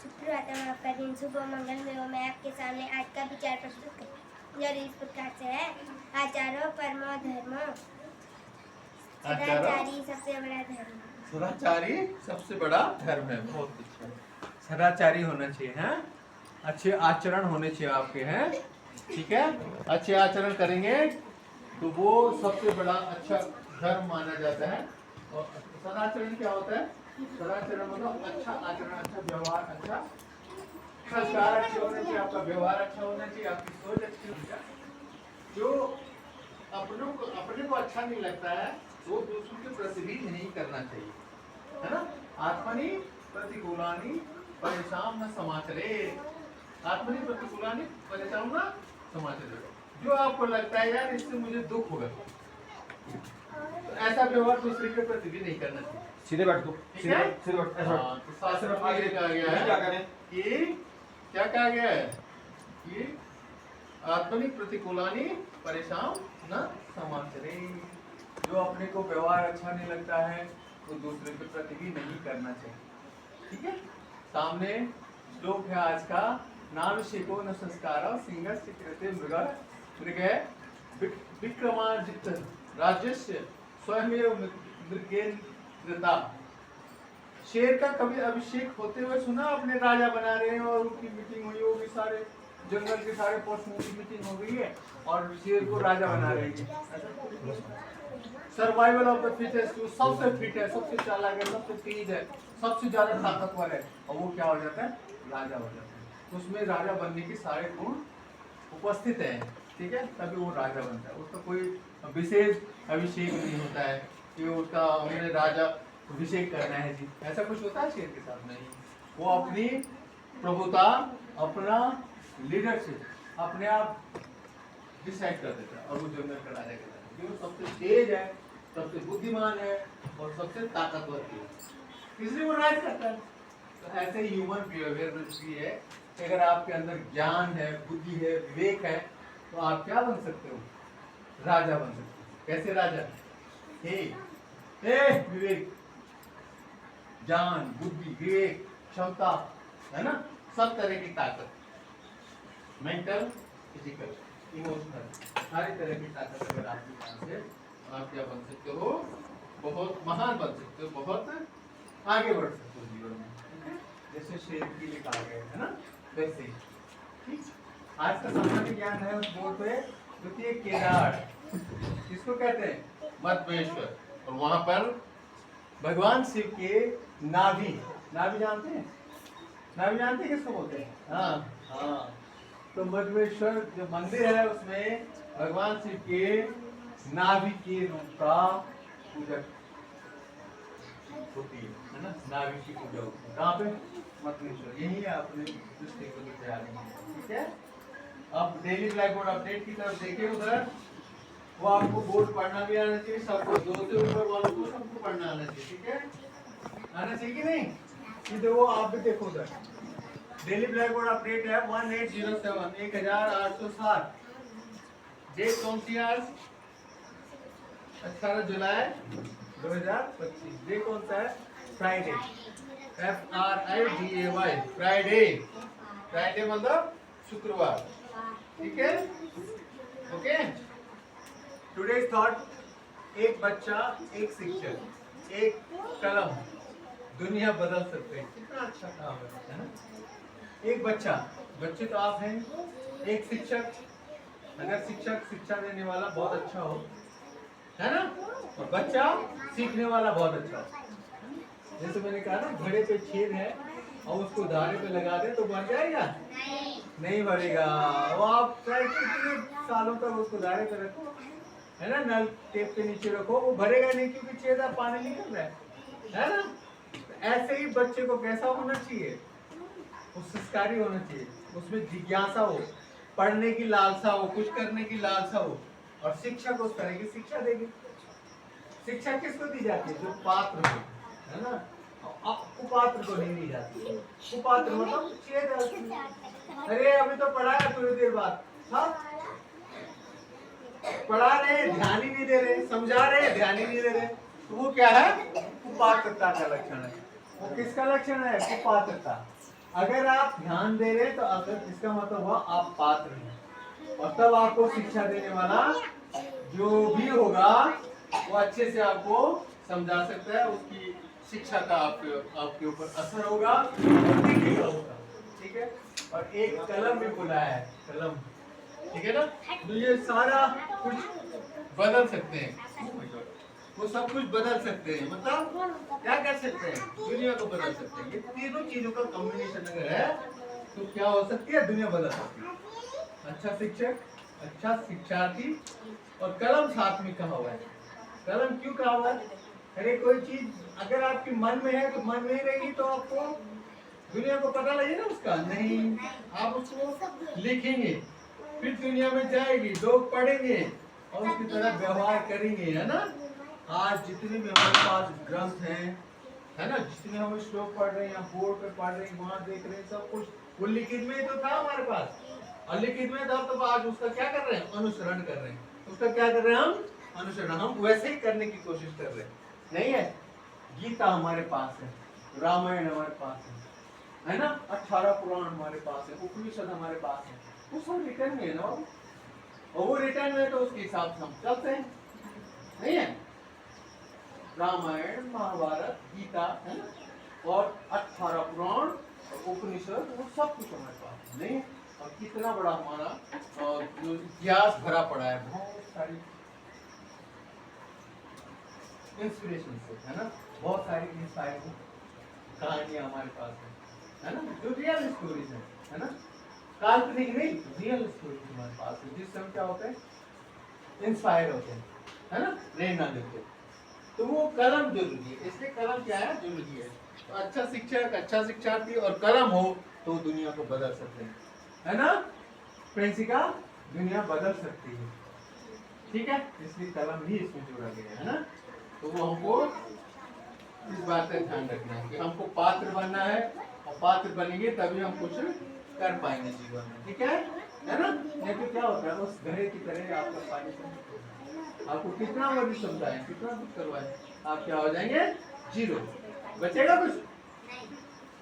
शुक्रवार आपका दिन शुभ मंगलमय हो। मैं आपके सामने आज का विचार प्रस्तुत करूँ जो इस प्रकार से है। आचारो परमो धर्मो, सदाचारी सबसे बड़ा धर्म। सदाचारी सबसे बड़ा धर्म है। बहुत अच्छा, सदाचारी होना चाहिए हैं, अच्छे आचरण होने चाहिए आपके हैं, ठीक है। अच्छे आचरण करेंगे तो वो सबसे बड़ा अच्छा धर्म माना जाता है। और सदाचरण क्या होता है? सदाचरण मतलब अच्छा आचरण, अच्छा व्यवहार, अच्छा संस्कार अच्छे होने चाहिए, आपका व्यवहार अच्छा होना चाहिए, आपकी सोच अच्छी होनी चाहिए। जो अपने को अच्छा नहीं लगता है वो दूसरों के प्रति भी नहीं करना चाहिए, है ना। आत्मनि प्रतिकूलानि परेशान न समाचरे, आत्मनि प्रतिकूलानि परेशान न समाचरे। जो आपको लगता है यार इससे मुझे दुख होगा, तो ऐसा व्यवहार दूसरे के प्रति भी नहीं करना चाहिए। सीधे बैठ तू, सीधे बैठ ऐसा। तो शास्त्र में आगे कहा गया है क्या करें कि क्या कहा गया है कि आत्मनि प्रतिकूलानि परेशान न समाचरे। जो अपने को व्यवहार अच्छा नहीं लगता है वो दूसरे के प्रति भी नहीं करना चाहिए, ठीक है। सामने श्लोक है आज का, नानुषेको न संस्कार सिंह कृते मृग विक्रमार्जित राज्यस्य स्वयमेव मृगेन्द्रता। शेर का कभी अभिषेक होते हुए सुना आपने? राजा बना रहे हैं और उनकी मीटिंग हुई होगी, सारे जंगल के सारे पशुओं की मीटिंग हो गई है और शेर को राजा बना रहे हैं। सर्वाइवल ऑफ द फिटेस्ट, जो सबसे फिट है, सबसे चालाक है, सबसे तेज है, सबसे ज्यादा ताकतवर है, और वो क्या हो जाता है? राजा हो जाता है। उसमें राजा बनने के सारे गुण उपस्थित है, ठीक है, तभी वो राजा बनता है। उसका कोई विशेष अभिषेक नहीं होता है कि उसका उन्हें राजा अभिषेक करना है जी, ऐसा कुछ होता है शेर के साथ? नहीं। वो अपनी प्रभुता, अपना लीडरशिप अपने आप डिसाइड कर देता है और वो जंगल का राजा कहलाता है, क्योंकि वो सबसे तेज है, सबसे बुद्धिमान है और सबसे ताकतवर है, इसलिए वो राज करता है। तो ऐसे ह्यूमन बिहेवियर भी है कि अगर आपके अंदर ज्ञान है, बुद्धि है, विवेक है, तो आप क्या बन सकते हो? राजा बन सकते हो। कैसे राजा? हे विवेक, ज्ञान, बुद्धि, विवेक, क्षमता, है ना, सब तरह की ताकत, मेंटल, फिजिकल, इमोशनल, सारी तरह की ताकत अगर आपके पास है, आप क्या बन सकते हो? बहुत महान बन सकते हो, बहुत आगे बढ़ सकते हो जीवन में, जैसे शेर के लिए कहा गया है ना, वैसे ही। ठीक, आज का सामान्य ज्ञान है उस बोर्ड पे, द्वितीय केदार, इसको कहते हैं मध्वेश्वर, और वहां पर भगवान शिव के नाभि, नाभि जानते हैं? नाभि जानते हैं किसको बोलते हैं? हाँ हाँ, तो मध्वेश्वर जो मंदिर है उसमें भगवान शिव के नाभि के रूप का पूजा होती है ना, नाभि की पूजा होती है। कहाँ पे? मध्वेश्वर, यही है अपने दृष्टि को दिख रहा है, ठीक है। अब डेली ब्लैक बोर्ड अपडेट की तरफ देखिए, उधर वो आपको बोर्ड पढ़ना भी आना चाहिए, सबको, 2 से ऊपर वालों को सबको पढ़ना आना चाहिए, ठीक है, आना चाहिए कि नहीं? ये देखो, आप भी देखो उधर, डेली ब्लैक बोर्ड अपडेट है 1807 1807। डेट कौन सी आज? 18 जुलाई 2025। डे कौन सा है? Friday, FRIDAY, Friday. फ्राइडे मतलब शुक्रवार, ठीक है, ओके। टुडेज थॉट, एक बच्चा, एक शिक्षक, एक कलम, दुनिया बदल सकते हैं। कितना अच्छा काम है ना। एक बच्चा, बच्चे तो आप हैं, एक शिक्षक, अगर शिक्षक शिक्षा देने वाला बहुत अच्छा हो, है ना, और बच्चा सीखने वाला बहुत अच्छा हो। जैसे मैंने कहा ना, घड़े पे छेद है और उसको धारे पे लगा दे तो बढ़ जाएगा? नहीं बढ़ेगा। वो आप चाहे कितने सालों तक उसको धारे पे रखो, है ना, नल टेप के नीचे रखो, वो भरेगा नहीं, क्योंकि छेद आप पानी निकल रहा है ना। ऐसे ही बच्चे को कैसा होना चाहिए? वो संस्कारी होना चाहिए, उसमें जिज्ञासा हो, पढ़ने की लालसा हो, कुछ करने की लालसा हो, और शिक्षक उस तरह की शिक्षा देगी। शिक्षा किसको दी जाती है? जो पात्र हो, है ना, कुपात्र को नहीं दी जाती। कुपात्र मतलब छेद, अरे अभी तो पढ़ाया थोड़ी देर बाद, हाँ, पढ़ा रहे, ध्यान ही नहीं दे रहे, समझा रहे, ध्यान ही नहीं दे रहे, तो वो क्या है? कुपात्रता का लक्षण है। वो किसका लक्षण है? कुपात्रता। अगर आप ध्यान दे रहे हैं तो अगर इसका मतलब हुआ आप पात्र हैं, और तब आपको शिक्षा देने वाला जो भी होगा वो अच्छे से आपको समझा सकता है, उसकी शिक्षा का आपके ऊपर असर होगा और दिखेगा होगा। ठीक है, और एक कलम भी बुलाया है, कलम, ठीक है ना। तो ये सारा कुछ बदल सकते हैं, वो सब कुछ बदल सकते हैं, मतलब क्या कर सकते हैं, दुनिया को बदल सकते हैं। ये तीनों चीजों का कॉम्बिनेशन अगर है तो क्या हो सकती है, दुनिया बदल सकती है। अच्छा शिक्षक, अच्छा शिक्षार्थी और कलम साथ में कहा हुआ है। कलम क्यों कहा हुआ है? अरे कोई चीज अगर आपके मन में है तो मन में ही रहेगी, तो आपको दुनिया को पता लगेगा उसका नहीं, आप उसको लिखेंगे, फिर दुनिया में जाएगी, लोग पढ़ेंगे और उसकी तरह व्यवहार करेंगे, है ना। आज जितने भी हमारे पास ग्रंथ हैं, है ना, जितने हम श्लोक पढ़ रहे हैं या बोर्ड पे पढ़ रहे हैं, वहां देख रहे हैं, सब कुछ वो लिखित में तो था हमारे पास, और लिखित में था, तो आज उसका क्या कर रहे हैं, अनुसरण कर रहे हैं। उसका क्या कर रहे हैं हम, अनुसरण, हम वैसे ही करने की कोशिश कर रहे हैं, नहीं है। गीता हमारे पास है, रामायण हमारे पास है ना, 18 पुराण हमारे पास है, उपनिषद हमारे पास है, वो सब रिटर्न में है ना, और वो रिटर्न में तो उसके हिसाब से हम चलते हैं, नहीं है। रामायण, महाभारत, गीता, है ना, और 18 पुराण और उपनिषद, वो सब कुछ हमारे पास है, नहीं। और कितना बड़ा हमारा जो इतिहास भरा पड़ा है, बहुत सारी इंस्पिरेशन से, है ना, बहुत सारी इंस्पायरिंग कहानियां हमारे पास है ना, जो रियल स्टोरीज है ना, काल्पनिक नहीं, रियल स्टोरीज हमारे पास है, जिससे हम क्या होते हैं, इंस्पायर होते हैं, है ना, प्रेरणा देते हैं। तो वो कलम जरूरी है, इसलिए कलम क्या है, जरूरी है। तो अच्छा शिक्षक, अच्छा शिक्षार्थी और कलम हो तो दुनिया को बदल सकते हैं, है ना। प्रेसिका दुनिया बदल सकती है, ठीक है, इसलिए कलम भी इसमें जोड़ा गया है ना। तो वो हमको इस बात का ध्यान रखना है कि हमको पात्र बनना है, और पात्र बनेंगे तभी हम कुछ कर पाएंगे जीवन में, ठीक है ना। नहीं तो क्या होता है, उस घड़े की तरह आपका पानी से आपको कितना मर्जी समझाए, कितना कुछ करवाए, आप क्या हो जाएंगे, जीरो, बचेगा कुछ,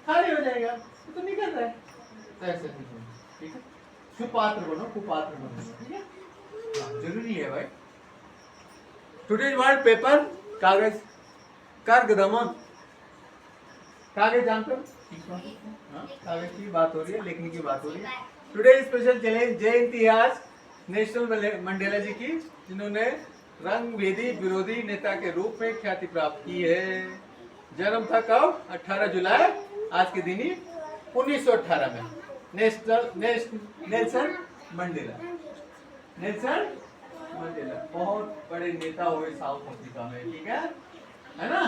खाली हो जाएगा, तो निकल रहा है। तो ऐसे ठीक है, सुपात्र बनो, कुपात्र बनो, ठीक है, जरूरी है भाई। टुडेज वर्ल्ड पेपर, कागज, कागदमा, कागज जानते हो, कागज की बात हो रही है, लिखने की बात हो रही है। टुडे स्पेशल चैलेंज जयंती आज नेशनल मंडेला जी की, जिन्होंने रंग भेदी विरोधी नेता के रूप में ख्याति प्राप्त की है। जन्म था कब, 18 जुलाई आज के दिन ही 1918 में। नेल्सन मंडेला, नेल्सन मंडेला बहुत बड़े नेता हुए साउथ अफ्रीका में, ठीक है ना।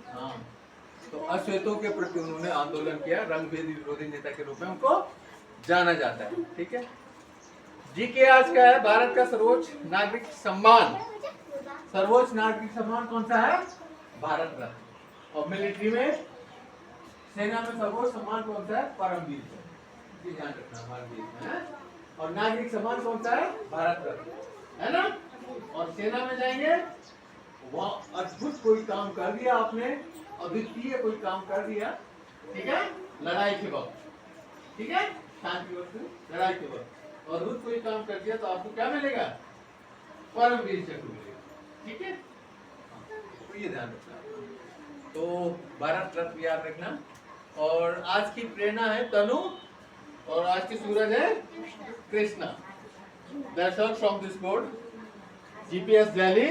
हाँ, तो अश्वेतों के प्रति उन्होंने आंदोलन किया, रंग भेद विरोधी नेता के रूप में उनको जाना जाता है, ठीक है जी। के आज का है भारत का सर्वोच्च नागरिक सम्मान, सर्वोच्च नागरिक सम्मान कौन सा है, भारत रत्न। और मिलिट्री में, सेना में सर्वोच्च सम्मान कौन सा है, परमवीर, ध्यान रखना, भारत देश में है। और नागरिक सम्मान कौन सा है, भारत रत्न, है ना। और सेना में जाएंगे, वहां अद्भुत कोई काम कर दिया आपने, अद्वितीय कोई काम कर दिया, ठीक है, लड़ाई के वक्त, ठीक है, शांति वक्त, लड़ाई के वक्त अद्भुत कोई काम कर दिया तो आपको क्या मिलेगा, परमवीर चक्र मिलेगा, ठीक है। तो ये ध्यान रखना, तो भारत रत्न याद रखना। और आज की प्रेरणा है तनु, और आज की सूरज है Krishna. That's all from this board, GPS Delhi.